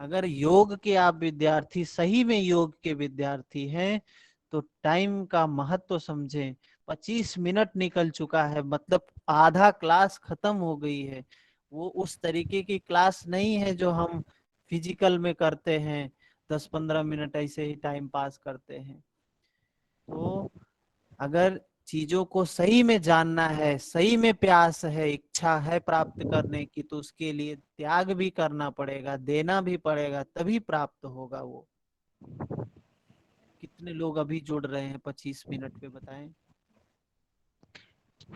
अगर योग के आप विद्यार्थी, सही में योग के विद्यार्थी हैं, तो टाइम का महत्व समझें। 25 मिनट निकल चुका है, मतलब आधा क्लास खत्म हो गई है। वो उस तरीके की क्लास नहीं है जो हम फिजिकल में करते हैं, 10-15 मिनट ऐसे ही टाइम पास करते हैं। तो अगर चीजों को सही में जानना है, सही में प्यास है, इच्छा है प्राप्त करने की, तो उसके लिए त्याग भी करना पड़ेगा, देना भी पड़ेगा, तभी प्राप्त होगा वो। कितने लोग अभी जुड़ रहे हैं 25 मिनट पे, बताएं।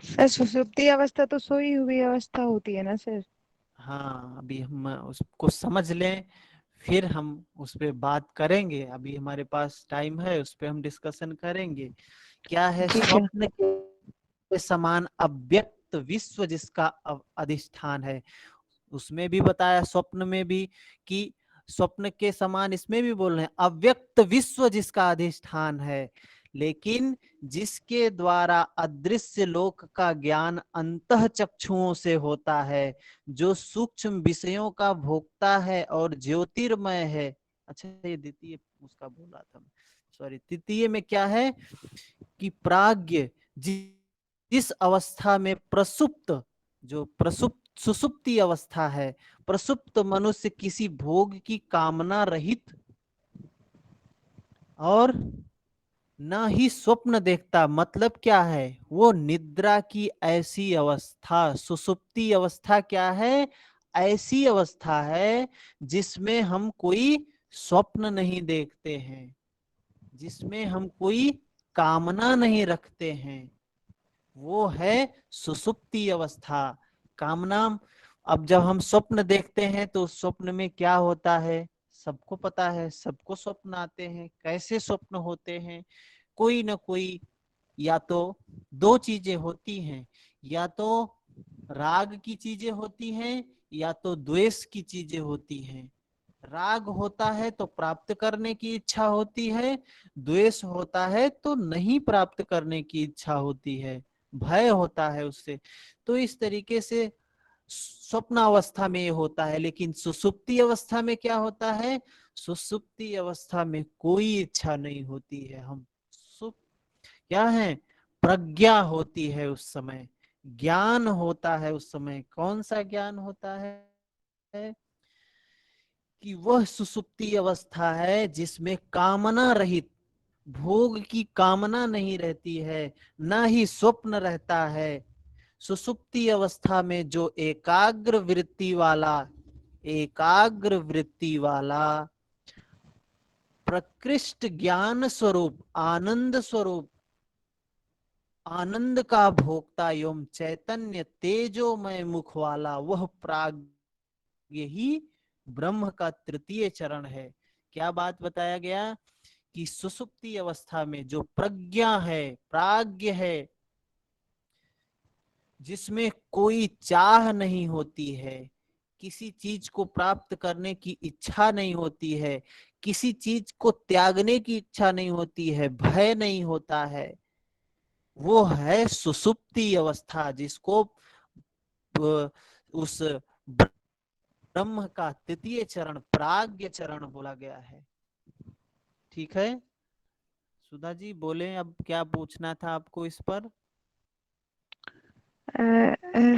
सर सुषुप्ति अवस्था तो सोई हुई अवस्था होती है ना सर? हाँ, अभी हम उसको समझ लें, फिर हम उस पे बात करेंगे। अभी हमारे पास टाइम है, उस पे हम डिस्कशन करेंगे। क्या है ठीक है। स्वप्न के समान अव्यक्त विश्व जिसका अधिष्ठान है। उसमें भी बताया, स्वप्न में भी, कि स्वप्न के समान इसमें भी बोल रहे हैं, अव्यक्त विश्व जिसका अधिष्ठान है। लेकिन जिसके द्वारा अदृश्य लोक का ज्ञान अंतः चक्षुओं से होता है, जो सूक्ष्म विषयों का भोक्ता है और ज्योतिर्मय है। अच्छा, ये द्वितीय उसका बोला था, सॉरी। तृतीय में क्या है कि प्राज्ञ जिस अवस्था में प्रसुप्त, जो प्रसुप्त सुसुप्ति अवस्था है, प्रसुप्त मनुष्य किसी भोग की कामना रहित और न ही स्वप्न देखता। मतलब क्या है, वो निद्रा की ऐसी अवस्था, सुसुप्ति अवस्था क्या है, ऐसी अवस्था है जिसमें हम कोई स्वप्न नहीं देखते हैं, जिसमें हम कोई कामना नहीं रखते हैं, वो है सुसुप्ति अवस्था। कामना, अब जब हम स्वप्न देखते हैं तो स्वप्न में क्या होता है, सबको पता है, सबको स्वप्न आते हैं। कैसे स्वप्न होते हैं, कोई ना कोई, या तो दो चीजें होती हैं, या तो राग की चीजें होती हैं, या तो द्वेष की चीजें होती हैं। राग होता है तो प्राप्त करने की इच्छा होती है, द्वेष होता है तो नहीं प्राप्त करने की इच्छा होती है, भय होता है उससे। तो इस तरीके से स्वप्न अवस्था में ये होता है। लेकिन सुसुप्ति अवस्था में क्या होता है, सुसुप्ति अवस्था में कोई इच्छा नहीं होती है। हम सुप क्या है, प्रज्ञा होती है उस समय, ज्ञान होता है उस समय। कौन सा ज्ञान होता है, कि वह सुसुप्ति अवस्था है जिसमें कामना रहित, भोग की कामना नहीं रहती है, ना ही स्वप्न रहता है। सुसुप्ति अवस्था में जो एकाग्र वृत्ति वाला, एकाग्र वृत्ति वाला प्रकृष्ट ज्ञान स्वरूप, आनंद स्वरूप, आनंद का भोक्ता एवं चैतन्य तेजोमय मुख वाला, वह प्राज्ञ ही ब्रह्म का तृतीय चरण है। क्या बात बताया गया, कि सुसुप्ति अवस्था में जो प्रज्ञा है, प्राज्ञ है, जिसमें कोई चाह नहीं होती है, किसी चीज को प्राप्त करने की इच्छा नहीं होती है, किसी चीज को त्यागने की इच्छा नहीं होती है, भय नहीं होता है, वो है सुसुप्ति अवस्था, जिसको उस ब्रह्म का तृतीय चरण, प्राज्ञ चरण बोला गया है। ठीक है, सुधा जी बोले, अब क्या पूछना था आपको इस पर।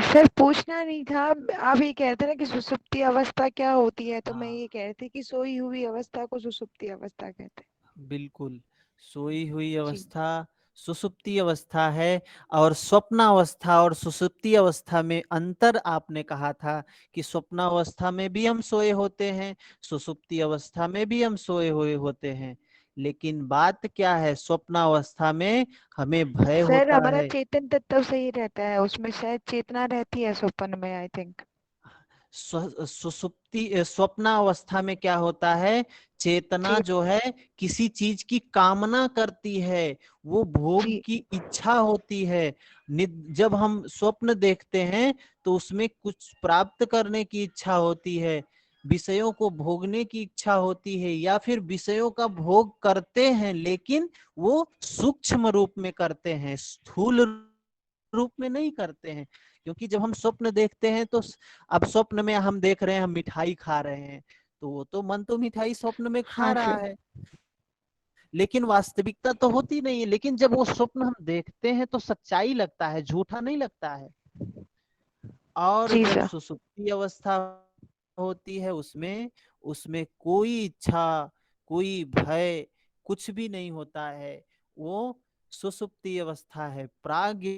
सर पूछना नहीं था। आप ये कहते ना कि सुसुप्ति अवस्था क्या होती है, तो मैं हाँ, ये कह रही थी कि सोई हुई अवस्था को सुसुप्ति अवस्था कहते बिल्कुल। सोई हुई हैं जी। अवस्था सुसुप्ति अवस्था है। और स्वप्नावस्था और सुसुप्ति अवस्था में अंतर आपने कहा था, कि स्वप्नावस्था में भी हम सोए होते हैं, सुसुप्ति अवस्था में भी हम सोए हुए होते हैं। लेकिन बात क्या है, स्वप्नावस्था में हमें भय सर होता हमारा है। चेतन तत्व सही रहता है, उसमें शायद चेतना रहती है स्वप्न में, आई थिंक। सुसुप्ति स्वप्नावस्था में क्या होता है, चेतना जी। जो है किसी चीज की कामना करती है, वो भोग जी। की इच्छा होती है। जब हम स्वप्न देखते हैं तो उसमें कुछ प्राप्त करने की इच्छा होती है, विषयों को भोगने की इच्छा होती है, या फिर विषयों का भोग करते हैं, लेकिन वो सूक्ष्म रूप में करते हैं, स्थूल रूप में नहीं करते हैं। क्योंकि जब हम स्वप्न देखते हैं तो अब स्वप्न में हम देख रहे हैं, हम मिठाई खा रहे हैं, तो वो तो मन तो मिठाई स्वप्न में खा हाँ रहा सर। है, लेकिन वास्तविकता तो होती नहीं है। लेकिन जब वो स्वप्न हम देखते हैं तो सच्चाई लगता है, झूठा नहीं लगता है। और जी जब सर। सुषुप्ति अवस्था होती है, उसमें उसमें कोई इच्छा, कोई भय, कुछ भी नहीं होता है। वो सुषुप्ति अवस्था है, प्राग्ञ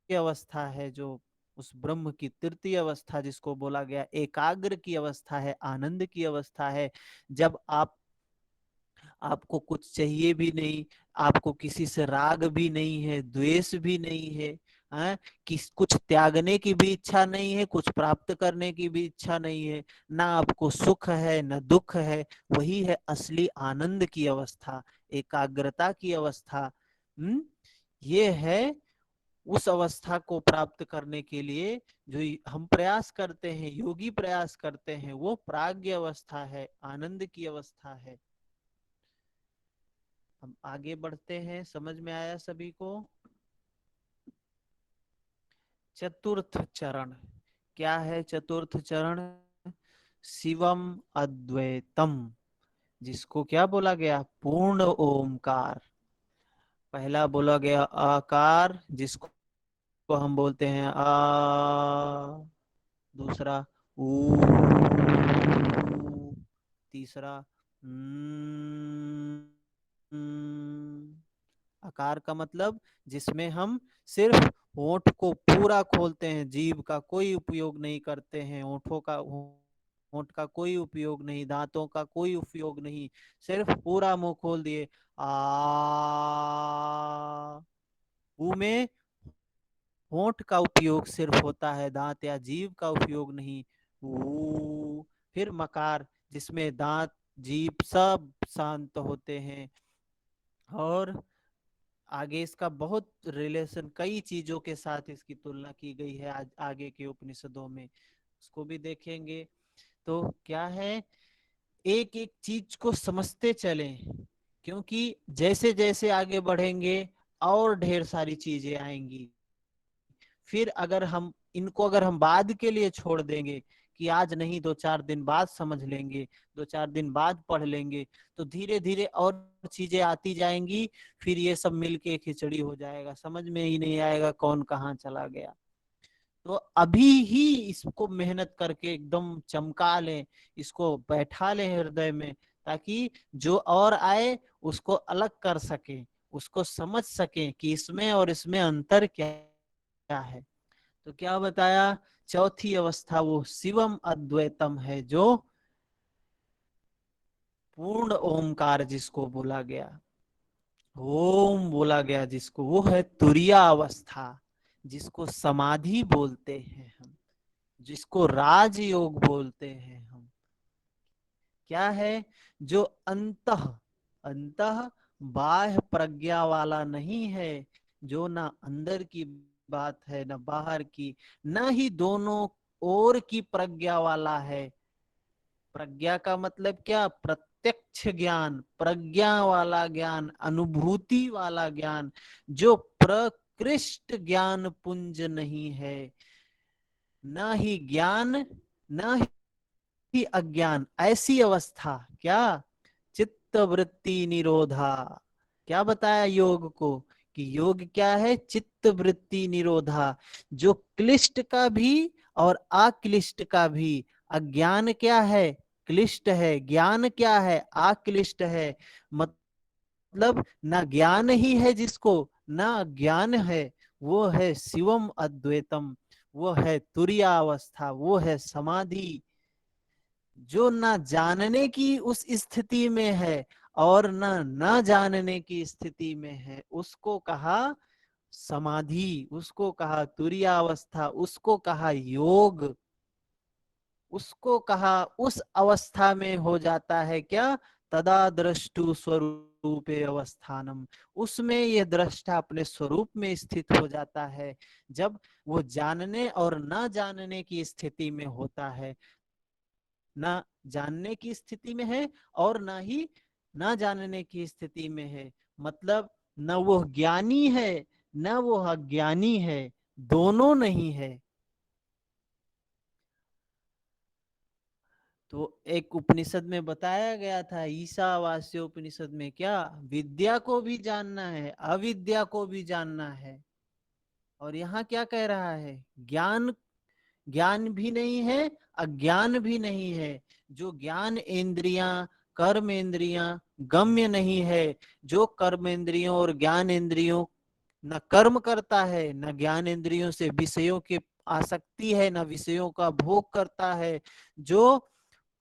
अवस्था है, जो उस ब्रह्म की तृतीय अवस्था जिसको बोला गया एकाग्र की अवस्था है, आनंद की अवस्था है। जब आपको कुछ चाहिए भी नहीं, आपको किसी से राग भी नहीं है, द्वेष भी नहीं है, हैं? कुछ त्यागने की भी इच्छा नहीं है, कुछ प्राप्त करने की भी इच्छा नहीं है, ना आपको सुख है न दुख है। वही है असली आनंद की अवस्था, एकाग्रता की अवस्था। ये है उस अवस्था को प्राप्त करने के लिए जो हम प्रयास करते हैं, योगी प्रयास करते हैं, वो प्राज्ञ अवस्था है, आनंद की अवस्था है। हम आगे बढ़ते हैं, समझ में आया सभी को? चतुर्थ चरण क्या है? चतुर्थ चरण शिवम अद्वैतम, जिसको क्या बोला गया? पूर्ण ओमकार। पहला बोला गया आकार, जिसको हम बोलते हैं आ। दूसरा ऊ। तीसरा आकार का मतलब जिसमें हम सिर्फ होंठ को पूरा खोलते हैं, जीभ का कोई उपयोग नहीं करते हैं, होंठ का कोई उपयोग नहीं, दांतों का कोई उपयोग नहीं, सिर्फ पूरा मुंह खोल दिए आ। ऊ में होंठ का उपयोग सिर्फ होता है, दांत या जीभ का उपयोग नहीं। ऊ। फिर मकार, जिसमें दांत जीभ सब शांत होते हैं। और आगे इसका बहुत रिलेशन कई चीजों के साथ इसकी तुलना की गई है, आज आगे के उपनिषदों में उसको भी देखेंगे। तो क्या है, एक एक चीज को समझते चलें, क्योंकि जैसे जैसे आगे बढ़ेंगे और ढेर सारी चीजें आएंगी। फिर अगर हम बाद के लिए छोड़ देंगे कि आज नहीं, 2-4 दिन बाद समझ लेंगे, 2-4 दिन बाद पढ़ लेंगे, तो धीरे धीरे और चीजें आती जाएंगी। फिर ये सब मिलके खिचड़ी हो जाएगा, समझ में ही नहीं आएगा कौन कहाँ चला गया। तो अभी ही इसको मेहनत करके एकदम चमका लें, इसको बैठा लें हृदय में, ताकि जो और आए उसको अलग कर सके, उसको समझ सके कि इसमें और इसमें अंतर क्या है। तो क्या बताया? चौथी अवस्था वो शिवम अद्वैतम है, जो पूर्ण ओमकार जिसको बोला गया, ओम बोला गया जिसको, वो है तुरिया अवस्था, जिसको समाधि बोलते हैं हम, जिसको राजयोग बोलते हैं हम। क्या है? जो अंतः अंतः बाह्य प्रज्ञा वाला नहीं है, जो ना अंदर की बात है ना बाहर की, न ही दोनों ओर की प्रज्ञा वाला है। प्रज्ञा का मतलब क्या? प्रत्यक्ष ज्ञान, प्रज्ञा वाला ज्ञान, अनुभूति वाला ज्ञान, जो प्रकृष्ट ज्ञान पुंज नहीं है। न ही ज्ञान न ही अज्ञान, ऐसी अवस्था क्या? चित्त वृत्ति निरोधा। क्या बताया योग को? कि योग क्या है? चित्त वृत्ति निरोधा, जो क्लिष्ट का भी और अक्लिष्ट का भी। अज्ञान क्या है? क्लिष्ट है। ज्ञान क्या है? अक्लिष्ट है। मतलब ना ज्ञान ही है जिसको, ना ज्ञान है, वो है शिवम अद्वैतम, वो है तुरिया अवस्था, वो है समाधि। जो ना जानने की उस स्थिति में है और ना जानने की स्थिति में है, उसको कहा समाधि, उसको कहा तुरिया अवस्था, उसको कहा योग, उसको कहा उस अवस्था में हो जाता है क्या? तदा दृष्टु स्वरूपे अवस्थानम, उसमें यह दृष्टा अपने स्वरूप में स्थित हो जाता है। जब वो जानने और ना जानने की स्थिति में होता है, ना जानने की स्थिति में है और ना ही ना जानने की स्थिति में है, मतलब न वो ज्ञानी है न वो अज्ञानी है, दोनों नहीं है। तो एक उपनिषद में बताया गया था, ईशावास्य उपनिषद में, क्या विद्या को भी जानना है, अविद्या को भी जानना है। और यहाँ क्या कह रहा है, ज्ञान, ज्ञान भी नहीं है, अज्ञान भी नहीं है। जो ज्ञान इंद्रियां, कर्म इंद्रियां गम्य नहीं है, जो कर्म इंद्रियों और ज्ञान इंद्रियों न कर्म करता है, न ज्ञान इंद्रियों से विषयों की आसक्ति है, न विषयों का भोग करता है, जो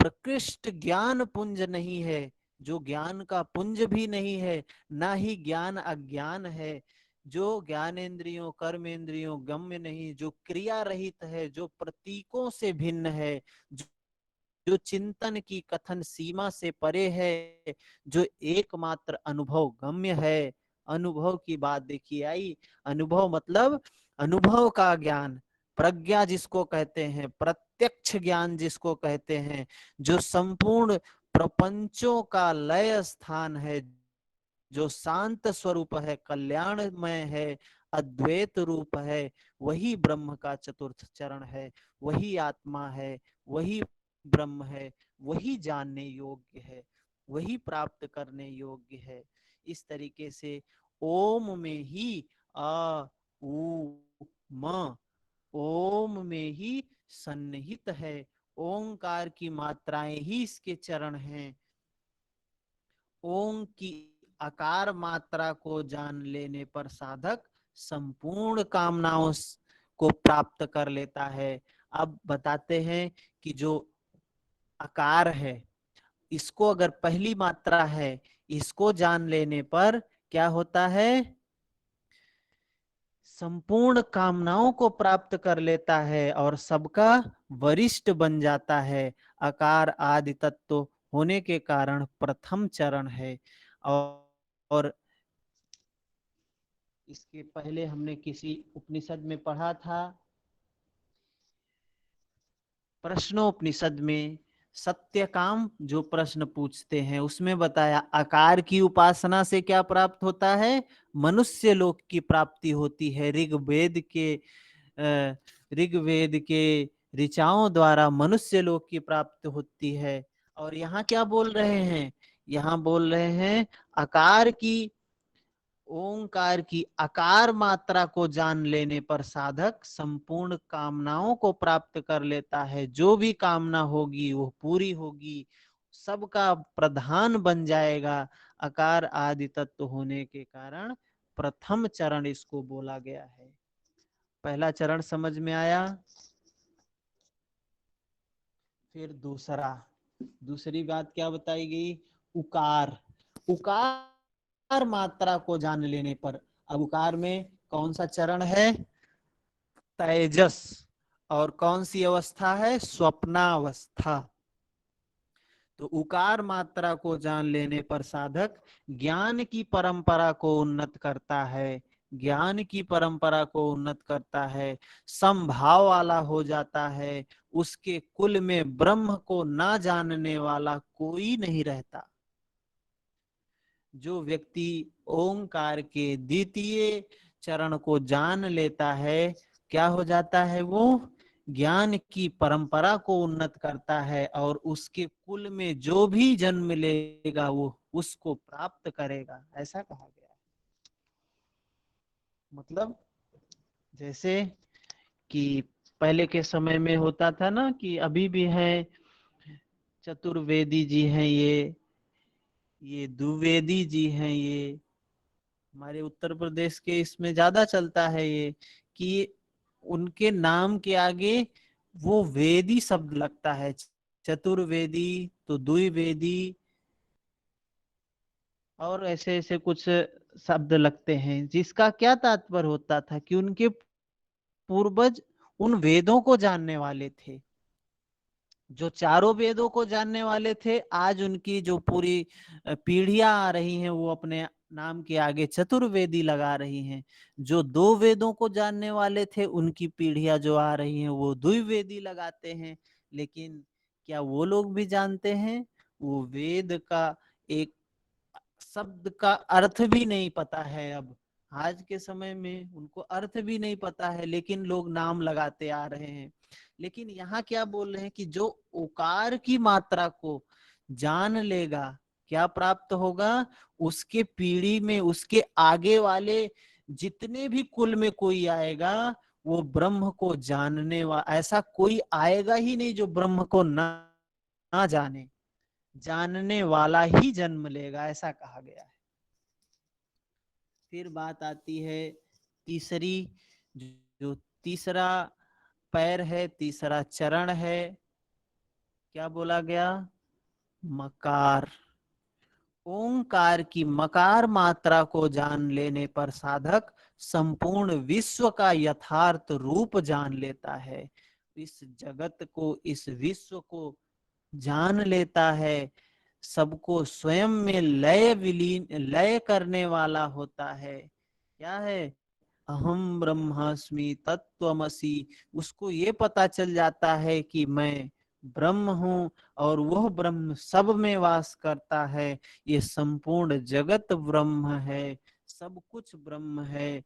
प्रकृष्ट ज्ञान पुंज नहीं है, जो ज्ञान का पुंज भी नहीं है, ना ही ज्ञान अज्ञान है, जो ज्ञानेंद्रियों कर्मेंद्रियों गम्य नहीं, जो क्रिया रहित है, जो प्रतीकों से भिन्न है, जो चिंतन की कथन सीमा से परे है, जो एकमात्र अनुभव गम्य है। अनुभव की बात देखिए आई। अनुभव मतलब अनुभव का ज्ञान, प्रज्ञा जिसको कहते हैं, प्रत्यक्ष ज्ञान जिसको कहते हैं, जो संपूर्ण प्रपंचों का लय स्थान है, जो शांत स्वरूप है, कल्याणमय है, अद्वैत रूप है, वही ब्रह्म का चतुर्थ चरण है, वही आत्मा है, वही ब्रह्म है, वही जानने योग्य है, वही प्राप्त करने योग्य है। इस तरीके से ओम में ही आ उ म, ओम में ही सन्निहित है, ओंकार की मात्राएं ही इसके चरण हैं। ओम की आकार मात्रा को जान लेने पर साधक संपूर्ण कामनाओं को प्राप्त कर लेता है। अब बताते हैं कि जो आकार है, इसको अगर पहली मात्रा है, इसको जान लेने पर क्या होता है, संपूर्ण कामनाओं को प्राप्त कर लेता है और सबका वरिष्ठ बन जाता है। आकार आदि तत्व होने के कारण प्रथम चरण है। और इसके पहले हमने किसी उपनिषद में पढ़ा था, प्रश्नोपनिषद में सत्यकाम जो प्रश्न पूछते हैं, उसमें बताया आकार की उपासना से क्या प्राप्त होता है, मनुष्य लोक की प्राप्ति होती है। ऋग्वेद के ऋचाओं द्वारा मनुष्य लोक की प्राप्ति होती है। और यहाँ क्या बोल रहे हैं, यहाँ बोल रहे हैं आकार की, ओंकार की आकार मात्रा को जान लेने पर साधक संपूर्ण कामनाओं को प्राप्त कर लेता है। जो भी कामना होगी वो पूरी होगी, सबका प्रधान बन जाएगा। आकार आदि तत्व होने के कारण प्रथम चरण इसको बोला गया है। पहला चरण समझ में आया। फिर दूसरी बात क्या बताई गई, उकार। उकार मात्रा को जान लेने पर, अब उकार में कौन सा चरण है, तेजस। और कौन सी अवस्था है, स्वप्नावस्था। तो उकार मात्रा को जान लेने पर साधक ज्ञान की परंपरा को उन्नत करता है, ज्ञान की परंपरा को उन्नत करता है, समभाव वाला हो जाता है। उसके कुल में ब्रह्म को ना जानने वाला कोई नहीं रहता। जो व्यक्ति ओंकार के द्वितीय चरण को जान लेता है, क्या हो जाता है, वो ज्ञान की परंपरा को उन्नत करता है और उसके कुल में जो भी जन्म लेगा वो उसको प्राप्त करेगा, ऐसा कहा गया है। मतलब जैसे कि पहले के समय में होता था ना, कि अभी भी है, चतुर्वेदी जी हैं, ये द्विवेदी जी हैं, ये हमारे उत्तर प्रदेश के इसमें ज्यादा चलता है ये, कि उनके नाम के आगे वो वेदी शब्द लगता है। चतुर्वेदी तो द्विवेदी, और ऐसे ऐसे कुछ शब्द लगते हैं, जिसका क्या तात्पर्य होता था कि उनके पूर्वज उन वेदों को जानने वाले थे, जो चारों वेदों को जानने वाले थे। आज उनकी जो पूरी पीढ़ियां आ रही हैं, वो अपने नाम के आगे चतुर्वेदी लगा रही हैं। जो दो वेदों को जानने वाले थे, उनकी पीढ़ियां जो आ रही हैं, वो द्विवेदी लगाते हैं। लेकिन क्या वो लोग भी जानते हैं, वो वेद का एक शब्द का अर्थ भी नहीं पता है। अब आज के समय में उनको अर्थ भी नहीं पता है, लेकिन लोग नाम लगाते आ रहे हैं। लेकिन यहाँ क्या बोल रहे हैं कि जो उकार की मात्रा को जान लेगा क्या प्राप्त होगा, उसके पीढ़ी में उसके आगे वाले जितने भी कुल में कोई आएगा वो ब्रह्म को जानने वाला, ऐसा कोई आएगा ही नहीं जो ब्रह्म को ना जाने, जानने वाला ही जन्म लेगा, ऐसा कहा गया है। फिर बात आती है तीसरी, जो तीसरा पैर है, तीसरा चरण है, क्या बोला गया, मकार। ओंकार की मकार मात्रा को जान लेने पर साधक संपूर्ण विश्व का यथार्थ रूप जान लेता है, इस जगत को, इस विश्व को जान लेता है, सबको स्वयं में लय विलीन, लय करने वाला होता है। क्या है, अहम ब्रह्मास्मि तत्त्वमसि, उसको ये पता चल जाता है कि मैं ब्रह्म हूँ और वह ब्रह्म सब में वास करता है, ये संपूर्ण जगत ब्रह्म है, सब कुछ ब्रह्म है।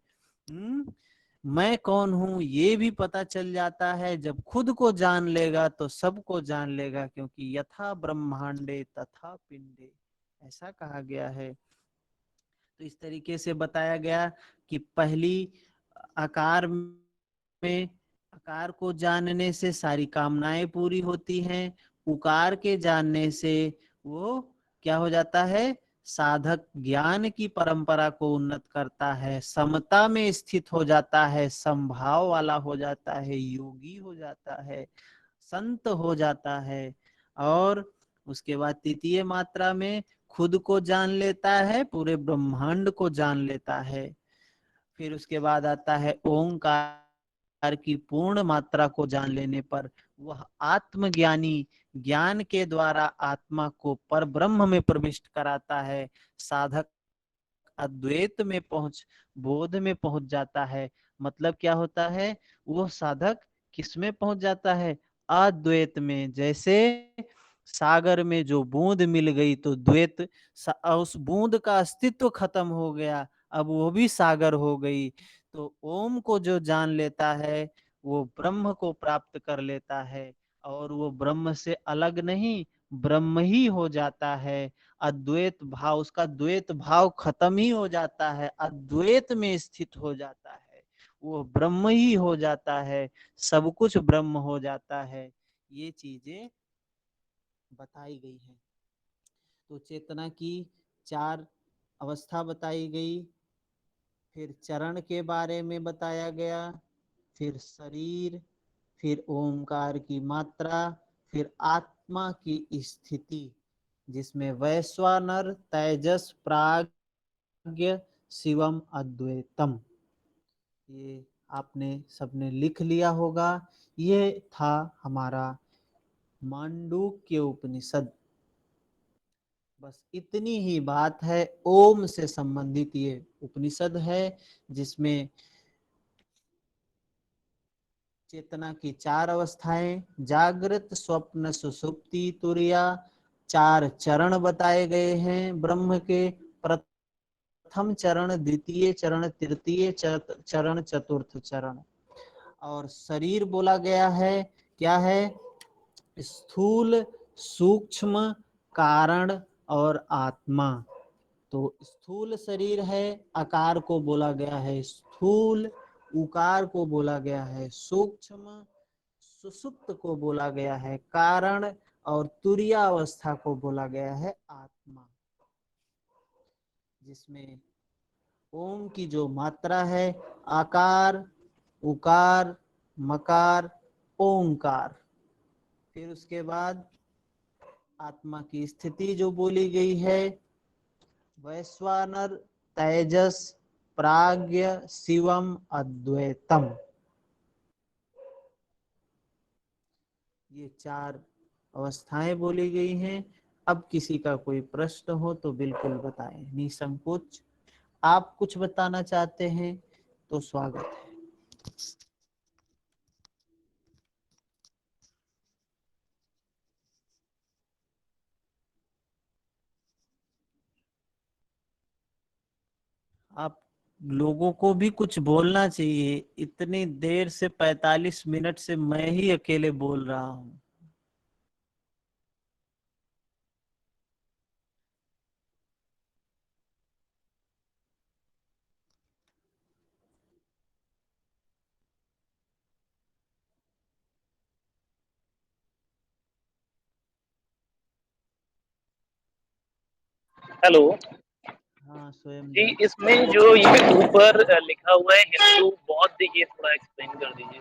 मैं कौन हूँ ये भी पता चल जाता है। जब खुद को जान लेगा तो सबको जान लेगा, क्योंकि यथा ब्रह्मांडे तथा पिंडे, ऐसा कहा गया है। तो इस तरीके से बताया गया कि पहली आकार में, आकार को जानने से सारी कामनाएं पूरी होती हैं, उकार के जानने से वो क्या हो जाता है, साधक ज्ञान की परंपरा को उन्नत करता है, समता में स्थित हो जाता है, संभाव वाला हो जाता है, योगी हो जाता है, संत हो जाता है। और उसके बाद तृतीय मात्रा में खुद को जान लेता है, पूरे ब्रह्मांड को जान लेता है। फिर उसके बाद आता है ओंकार की पूर्ण मात्रा को जान लेने पर वह आत्मज्ञानी ज्ञान के द्वारा आत्मा को पर ब्रह्म में प्रविष्ट कराता है, साधक अद्वैत में पहुंच, बोध में पहुंच जाता है। मतलब क्या होता है, वो साधक किस में पहुंच जाता है, अद्वैत में। जैसे सागर में जो बूंद मिल गई तो द्वैत, उस बूंद का अस्तित्व खत्म हो गया, अब वो भी सागर हो गई। तो ओम को जो जान लेता है वो ब्रह्म को प्राप्त कर लेता है, और वो ब्रह्म से अलग नहीं, ब्रह्म ही हो जाता है। अद्वैत भाव, उसका द्वैत भाव खत्म ही हो जाता है, अद्वैत में स्थित हो जाता है, वो ब्रह्म ही हो जाता है, सब कुछ ब्रह्म हो जाता है। ये चीजें बताई गई हैं। तो चेतना की चार अवस्था बताई गई, फिर चरण के बारे में बताया गया, फिर शरीर, फिर ओंकार की मात्रा, फिर आत्मा की स्थिति, जिसमें वैश्वानर, तेजस, प्राज्ञ, शिवम, अद्वैतम, ये आपने सबने लिख लिया होगा। ये था हमारा मांडूक्य उपनिषद। बस इतनी ही बात है। ओम से संबंधित ये उपनिषद है, जिसमें चेतना की चार अवस्थाएं, जागृत, स्वप्न, सुषुप्ति, तुरिया, चार चरण बताए गए हैं ब्रह्म के। प्रथम चरण, द्वितीय चरण, तृतीय चरण, चतुर्थ चरण। और शरीर बोला गया है, क्या है, स्थूल, सूक्ष्म, कारण और आत्मा। तो स्थूल शरीर है, आकार को बोला गया है स्थूल, उकार को बोला गया है सूक्ष्म, सुसुप्त को बोला गया है कारण, और तुरिया अवस्था को बोला गया है आत्मा। जिसमें ओम की जो मात्रा है, आकार, उकार, मकार, ओंकार। फिर उसके बाद आत्मा की स्थिति जो बोली गई है, वैश्वानर, तेजस, प्राज्ञ, शिवम, अद्वैतम। ये चार अवस्थाएं बोली गई हैं। अब किसी का कोई प्रश्न हो तो बिल्कुल बताएं, निसंकोच। आप कुछ बताना चाहते हैं तो स्वागत है। आप लोगों को भी कुछ बोलना चाहिए। इतनी देर से 45 मिनट से मैं ही अकेले बोल रहा हूँ। हेलो हाँ स्वयं जी। जी। इसमें जो ये ऊपर लिखा हुआ है हिंदू बौद्ध, ये थोड़ा एक्सप्लेन कर दीजिए।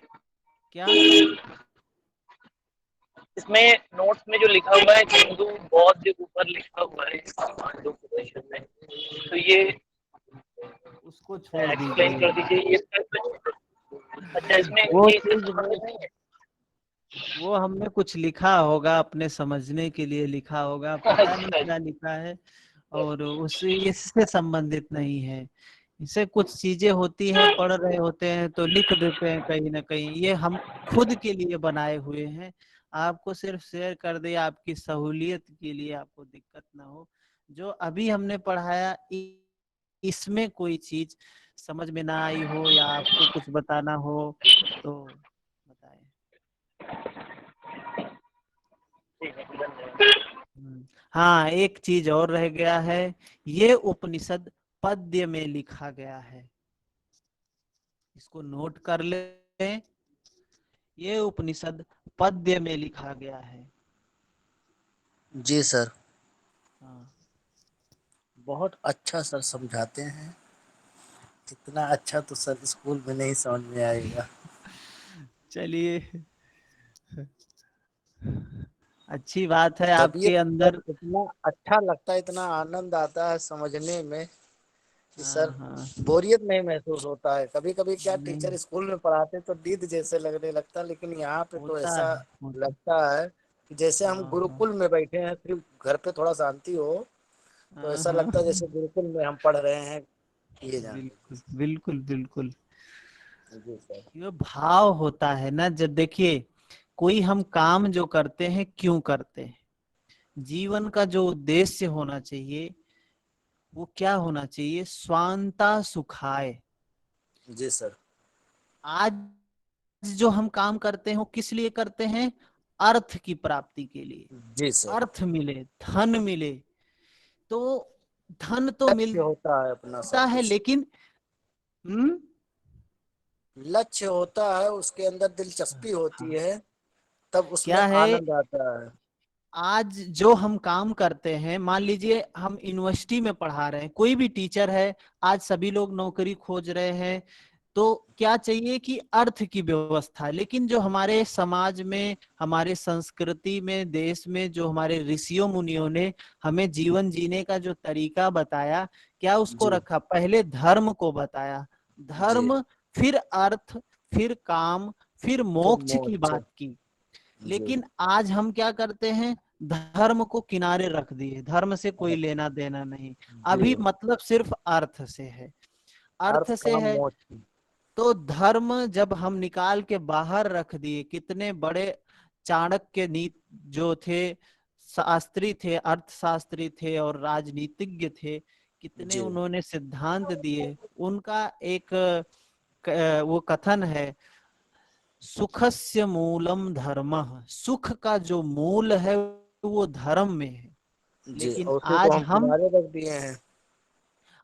क्या? इसमें नोट्स में जो लिखा हुआ है हिंदू बौद्ध, ऊपर लिखा हुआ है पांडु प्रदर्शन में, तो ये उसको छोड़ एक्सप्लेन दीजिए। कर दीजिए ये अच्छा, इसमें वो ये इससे चीज वो संबंधित नहीं है। वो हमने कुछ लिखा होगा, अपने समझने के लिए लिखा होगा, पता नहीं अच्छा क्या लिखा है। और उस इससे संबंधित नहीं है। इससे कुछ चीजें होती हैं, पढ़ रहे होते हैं तो लिख देते हैं कहीं ना कहीं। ये हम खुद के लिए बनाए हुए हैं। आपको सिर्फ शेयर कर दे आपकी सहूलियत के लिए, आपको दिक्कत ना हो। जो अभी हमने पढ़ाया इसमें कोई चीज समझ में ना आई हो या आपको कुछ बताना हो तो बताएं। ठीक है, धन्यवाद। हाँ, एक चीज और रह गया है। ये उपनिषद पद्य में लिखा गया है, इसको नोट कर ले। ये उपनिषद पद्य में लिखा गया है। जी सर, हाँ। बहुत अच्छा सर समझाते हैं। इतना अच्छा तो सर स्कूल में नहीं समझ में आएगा। चलिए, अच्छी बात है तभी आपके तो सर अंदर। इतना अच्छा लगता है, इतना आनंद आता है समझने में कि हाँ सर हाँ। बोरियत नहीं महसूस होता है। कभी कभी क्या नहीं, टीचर स्कूल में पढ़ाते तो नींद जैसे लगने लगता, लेकिन यहाँ पे तो होता ऐसा है होता। लगता है कि जैसे हम हाँ हाँ गुरुकुल में बैठे हैं, सिर्फ घर पे थोड़ा शांति हो तो हाँ ऐसा हाँ। लगता है जैसे गुरुकुल में हम पढ़ रहे हैं। ये जान बिल्कुल बिल्कुल बिल्कुल। जी सर। ये भाव होता है ना, जब देखिए कोई हम काम जो करते हैं क्यों करते हैं, जीवन का जो उद्देश्य होना चाहिए वो क्या होना चाहिए? स्वांता सुखाय। जी सर। आज जो हम काम करते हैं वो किस लिए करते हैं? अर्थ की प्राप्ति के लिए। जी सर। अर्थ मिले, धन मिले। तो धन तो लक्ष्य होता है अपना मिलता सब है कुछ। लेकिन लक्ष्य होता है, उसके अंदर दिलचस्पी होती हाँ, है, तब उसमें क्या है, आनंद आता है। आज जो हम काम करते हैं, मान लीजिए हम यूनिवर्सिटी में पढ़ा रहे हैं, कोई भी टीचर है, आज सभी लोग नौकरी खोज रहे हैं। तो क्या चाहिए कि अर्थ की व्यवस्था। लेकिन जो हमारे समाज में, हमारे संस्कृति में, देश में जो हमारे ऋषियों मुनियों ने हमें जीवन जीने का जो तरीका बताया, क्या उसको जी। रखा? पहले धर्म को बताया, जी। धर्म, फिर अर्थ, फिर काम, फिर फिर मोक्ष की मोक्ष। बात की। जी। लेकिन आज हम क्या करते हैं? धर्म को किनारे रख दिए, धर्म से कोई लेना देना नहीं। जी। अभी मतलब सिर्फ अर्थ से है, अर्थ अर्थ से काम है। मोक्ष। तो धर्म जब हम निकाल के बाहर रख दिए, कितने बड़े चाणक्य नीति जो थे, शास्त्री थे, अर्थशास्त्री थे और राजनीतिज्ञ थे, कितने जी। उन्होंने सिद्धांत दिए। उनका एक वो कथन है, सुखस्य मूलम धर्मः। सुख का जो मूल है वो धर्म में है। जी, लेकिन और उसी को आज हम हम किनारे रख दिए हैं।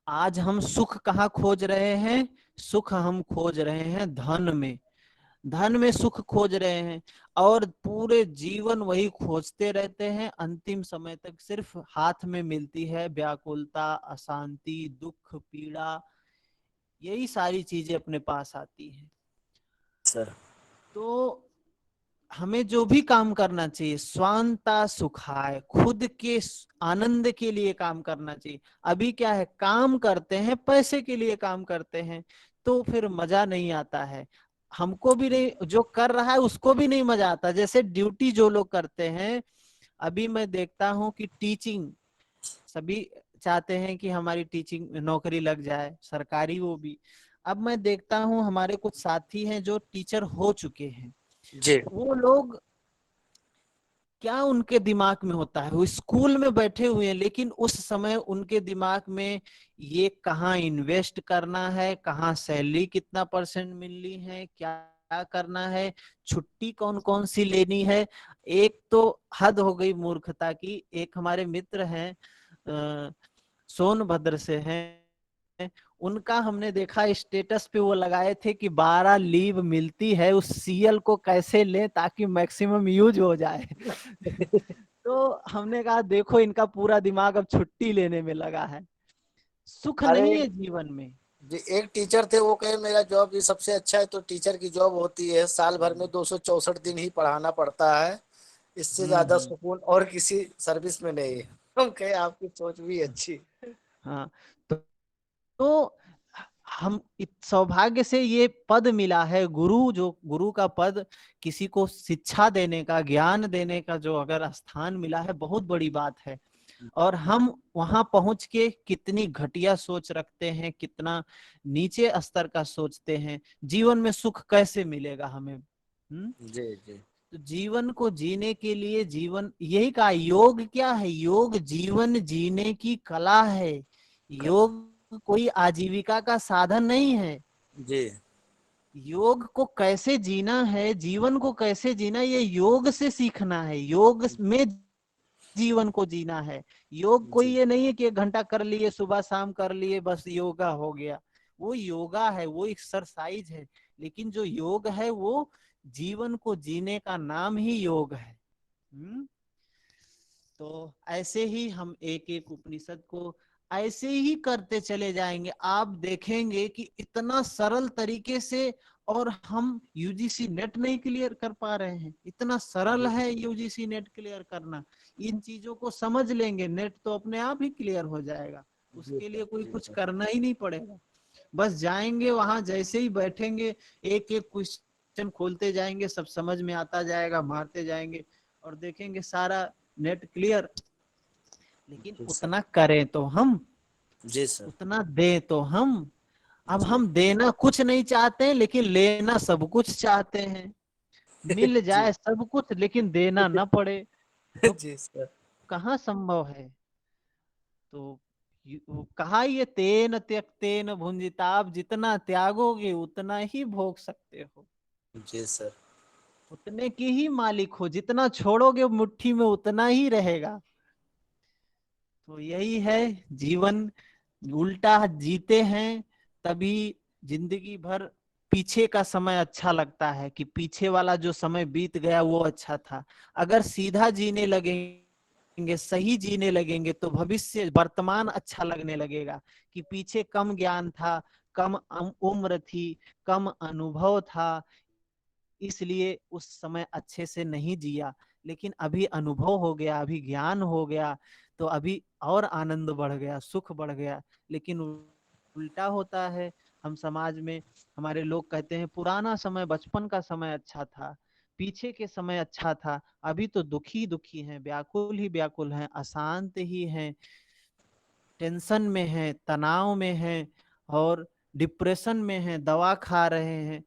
आज हम सुख कहाँ खोज रहे हैं? सुख हम खोज रहे हैं धन में, धन में सुख खोज रहे हैं। और पूरे जीवन वही खोजते रहते हैं। अंतिम समय तक सिर्फ हाथ में मिलती है व्याकुलता, अशांति, दुख, पीड़ा, यही सारी चीजें अपने पास आती हैं। सर। तो हमें जो भी काम करना चाहिए, स्वांता सुखाय, खुद के आनंद के लिए काम करना चाहिए। अभी क्या है, काम करते हैं पैसे के लिए, काम करते हैं तो फिर मजा नहीं आता है। हमको भी नहीं, जो कर रहा है उसको भी नहीं मजा आता। जैसे ड्यूटी जो लोग करते हैं, अभी मैं देखता हूँ कि टीचिंग, सभी चाहते हैं कि हमारी टीचिंग नौकरी लग जाए, सरकारी वो भी। अब मैं देखता हूँ हमारे कुछ साथी हैं जो टीचर हो चुके हैं, जी। वो लोग क्या उनके दिमाग में होता है। वो स्कूल में बैठे हुए हैं, लेकिन उस समय उनके दिमाग में ये कहाँ इन्वेस्ट करना है, कहाँ सैलरी कितना परसेंट मिलनी है, क्या करना है, छुट्टी कौन कौन सी लेनी है। एक तो हद हो गई मूर्खता की। एक हमारे मित्र हैं, सोनभद्र से हैं, उनका हमने देखा स्टेटस पे वो लगाए थे कि 12 लीव मिलती है, उस सीएल को कैसे लें ताकि मैक्सिमम यूज हो जाए। तो हमने कहा देखो इनका पूरा दिमाग अब छुट्टी लेने में लगा है, सुख अरे नहीं है जीवन में। एक टीचर थे, वो कहे मेरा जॉब ये सबसे अच्छा है। तो टीचर की जॉब होती है साल भर में 264 दिन ही पढ़ाना पड़ता है, इससे ज्यादा हम्म। सुकून और किसी सर्विस में नहीं है। हम कहे आपकी सोच भी अच्छी। हाँ, तो हम सौभाग्य से ये पद मिला है गुरु, जो गुरु का पद, किसी को शिक्षा देने का, ज्ञान देने का जो अगर स्थान मिला है, बहुत बड़ी बात है। और हम वहां पहुंच के कितनी घटिया सोच रखते हैं, कितना नीचे स्तर का सोचते हैं, जीवन में सुख कैसे मिलेगा हमें। जी जी तो जीवन को जीने के लिए, जीवन यही कहा, योग क्या है, योग जीवन जीने की कला है। कला। योग कोई आजीविका का साधन नहीं है। जी योग को कैसे जीना है, जीवन को कैसे जीना, ये योग से सीखना है, योग में जीवन को जीना है। योग कोई जी ये नहीं है कि 1 घंटा कर लिए, सुबह शाम कर लिए, बस योगा हो गया। वो योगा है, वो एक्सरसाइज है, लेकिन जो योग है वो जीवन को जीने का नाम ही योग है। तो ऐसे ही हम एक एक उपनिषद को ऐसे ही करते चले जाएंगे, आप देखेंगे कि इतना सरल तरीके से। और हम यूजीसी नेट नहीं क्लियर कर पा रहे हैं, इतना सरल जी है यूजीसी नेट क्लियर करना। इन चीजों को समझ लेंगे, नेट तो अपने आप ही क्लियर हो जाएगा, जी उसके सर, लिए कोई जी कुछ सर। करना ही नहीं पड़ेगा। बस जाएंगे वहां, जैसे ही बैठेंगे एक एक क्वेश्चन खोलते जाएंगे, सब समझ में आता जाएगा, मारते जाएंगे और देखेंगे सारा नेट क्लियर। लेकिन जी सर। उतना करें तो हम, जी सर। उतना दें तो हम। अब जी हम देना कुछ नहीं चाहते हैं, लेकिन लेना सब कुछ चाहते हैं। मिल जी जाए सब कुछ लेकिन देना ना पड़े, तो जी सर। कहाँ संभव है। तो वो कहा, ये तेन त्यक्तेन भुंजिता, आप जितना त्यागोगे उतना ही भोग सकते हो, जी सर। उतने की ही मालिक हो, जितना छोड़ोगे मुट्ठी में उतना ही रहेगा। तो यही है जीवन, उल्टा जीते हैं तभी जिंदगी भर पीछे का समय अच्छा लगता है, कि पीछे वाला जो समय बीत गया वो अच्छा था। अगर सीधा जीने लगेंगे, सही जीने लगेंगे, तो भविष्य, वर्तमान अच्छा लगने लगेगा, कि पीछे कम ज्ञान था, कम उम्र थी, कम अनुभव था, इसलिए उस समय अच्छे से नहीं जिया। लेकिन अभी अनुभव हो गया, अभी ज्ञान हो गया, तो अभी और आनंद बढ़ गया, सुख बढ़ गया। लेकिन उल्टा होता है, हम समाज में, हमारे लोग कहते हैं पुराना समय, बचपन का समय अच्छा था, पीछे के समय अच्छा था। अभी तो दुखी दुखी हैं, व्याकुल ही व्याकुल हैं, अशांत ही हैं, टेंशन में हैं, तनाव में हैं, और डिप्रेशन में हैं, दवा खा रहे हैं।